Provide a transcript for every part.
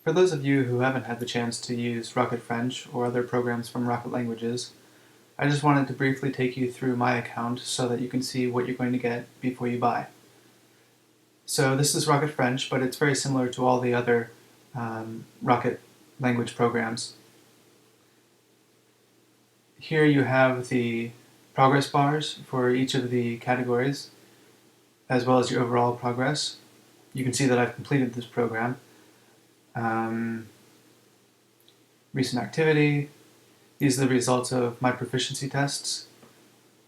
For those of you who haven't had the chance to use Rocket French or other programs from Rocket Languages, I just wanted to briefly take you through my account so that you can see what you're going to get before you buy. So this is Rocket French, but it's very similar to all the other Rocket language programs. Here you have the progress bars for each of the categories, as well as your overall progress. You can see that I've completed this program. Recent activity. These are the results of my proficiency tests.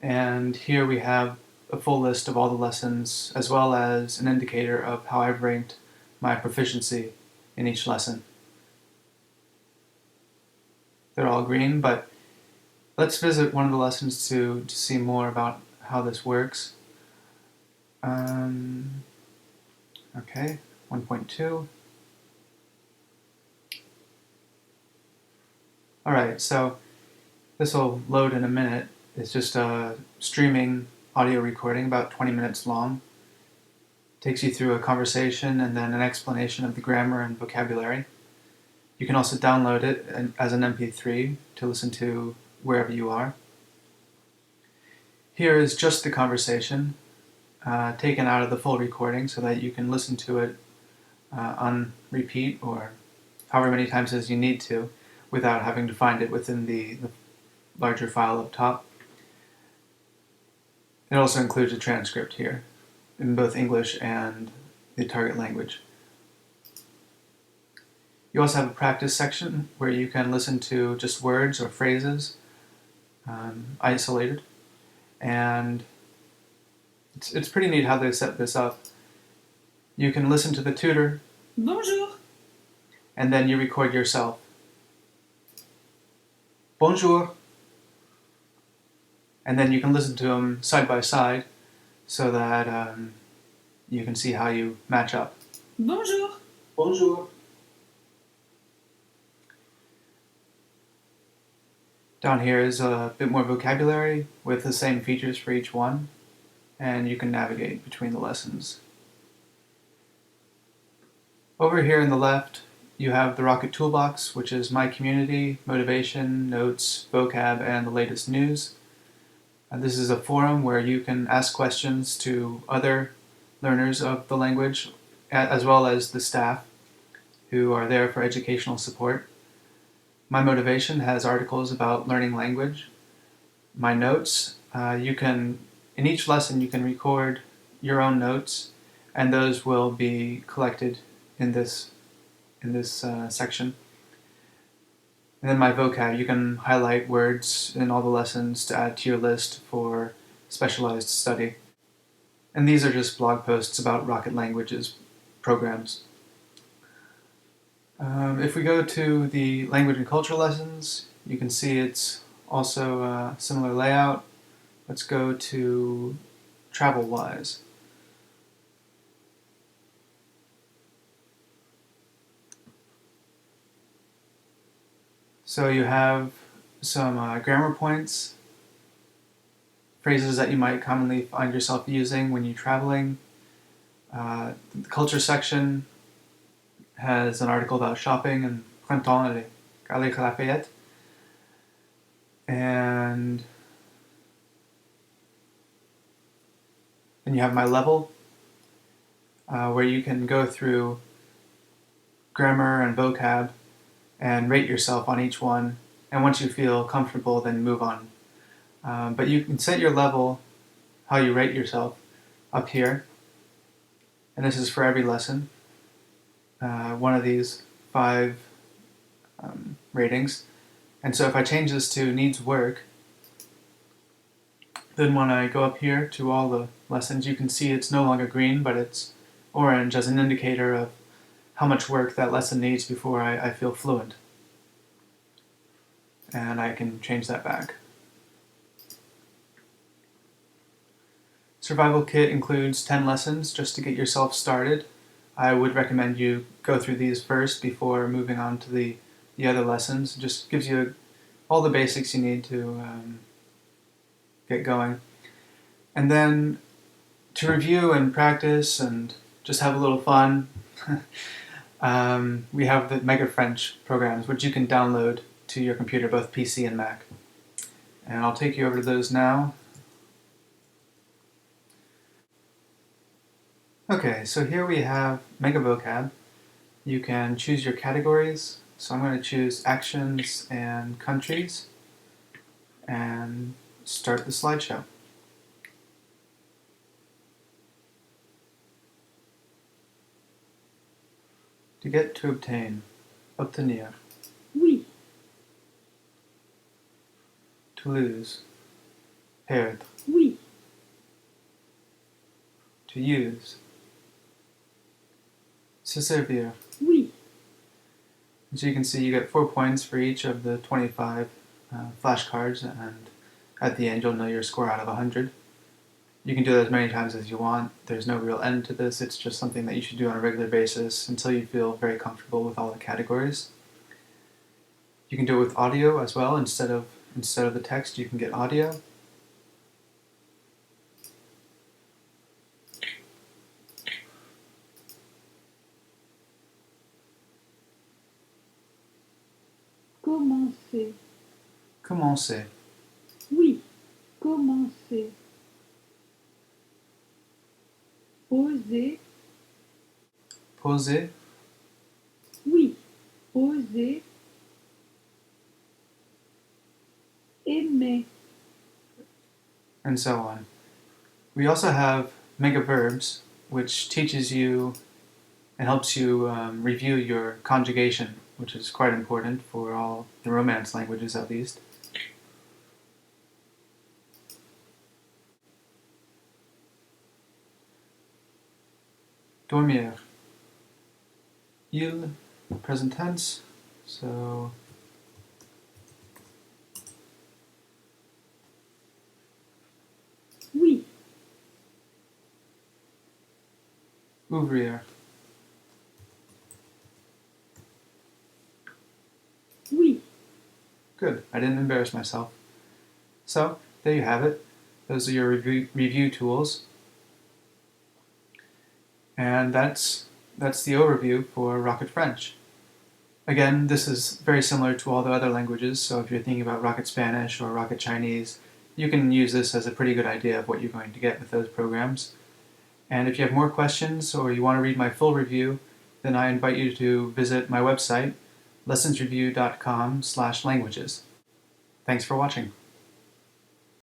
And here we have a full list of all the lessons, as well as an indicator of how I've ranked my proficiency in each lesson. They're all green, but let's visit one of the lessons to see more about how this works. Okay, 1.2. Alright, so this will load in a minute. It's just a streaming audio recording, about 20 minutes long. Takes you through a conversation and then an explanation of the grammar and vocabulary. You can also download it as an MP3 to listen to wherever you are. Here is just the conversation, taken out of the full recording so that you can listen to it on repeat or however many times as you need to without having to find it within the larger file up top. It also includes a transcript here in both English and the target language. You also have a practice section where you can listen to just words or phrases isolated, and it's pretty neat how they set this up. You can listen to the tutor. Bonjour. And then you record yourself. Bonjour. And then you can listen to them side by side so that you can see how you match up. Bonjour. Bonjour. Down here is a bit more vocabulary with the same features for each one, and you can navigate between the lessons. Over here in the left, you have the Rocket Toolbox, which is my community, motivation, notes, vocab, and the latest news. This is a forum where you can ask questions to other learners of the language, as well as the staff who are there for educational support. My motivation has articles about learning language. My notes, in each lesson you can record your own notes, and those will be collected in this section. And then my vocab, you can highlight words in all the lessons to add to your list for specialized study. And these are just blog posts about Rocket Languages programs. If we go to the language and culture lessons, you can see it's also a similar layout. Let's go to travel-wise. So you have some grammar points, phrases that you might commonly find yourself using when you're traveling. The culture section has an article about shopping and Printemps et Galeries Lafayette. And then you have my level, where you can go through grammar and vocab and rate yourself on each one, and once you feel comfortable, then move on. But you can set your level, how you rate yourself, up here, and this is for every lesson. One of these 5 ratings. And so if I change this to needs work, then when I go up here to all the lessons, you can see it's no longer green, but it's orange as an indicator of how much work that lesson needs before I feel fluent. And I can change that back. Survival Kit includes 10 lessons just to get yourself started. I would recommend you go through these first before moving on to the other lessons. It just gives you all the basics you need to get going. And then to review and practice and just have a little fun, We have the Mega French programs, which you can download to your computer, both PC and Mac. And I'll take you over to those now. Okay, so here we have Mega Vocab. You can choose your categories. So I'm going to choose actions and countries and start the slideshow. To get, to obtain, obtenir. Oui, To lose, perdre. oui, To use, se servir. oui, As you can see, you get 4 points for each of the 25 flashcards, and at the end you'll know your score out of 100. You can do that as many times as you want. There's no real end to this. It's just something that you should do on a regular basis until you feel very comfortable with all the categories. You can do it with audio as well. Instead of the text, you can get audio. commencer. Commencer. Oui, commencer. Poser. Poser. Oui, poser. Aimer. And so on. We also have mega verbs, which teaches you and helps you review your conjugation, which is quite important for all the Romance languages at least. Dormir. Il, present tense, so Oui, ouvrir. oui. Good, I didn't embarrass myself. So, there you have it. Those are your review tools. And that's the overview for Rocket French. Again, this is very similar to all the other languages, so if you're thinking about Rocket Spanish or Rocket Chinese, you can use this as a pretty good idea of what you're going to get with those programs. And if you have more questions or you want to read my full review, then I invite you to visit my website, lessonsreview.com/languages. Thanks for watching.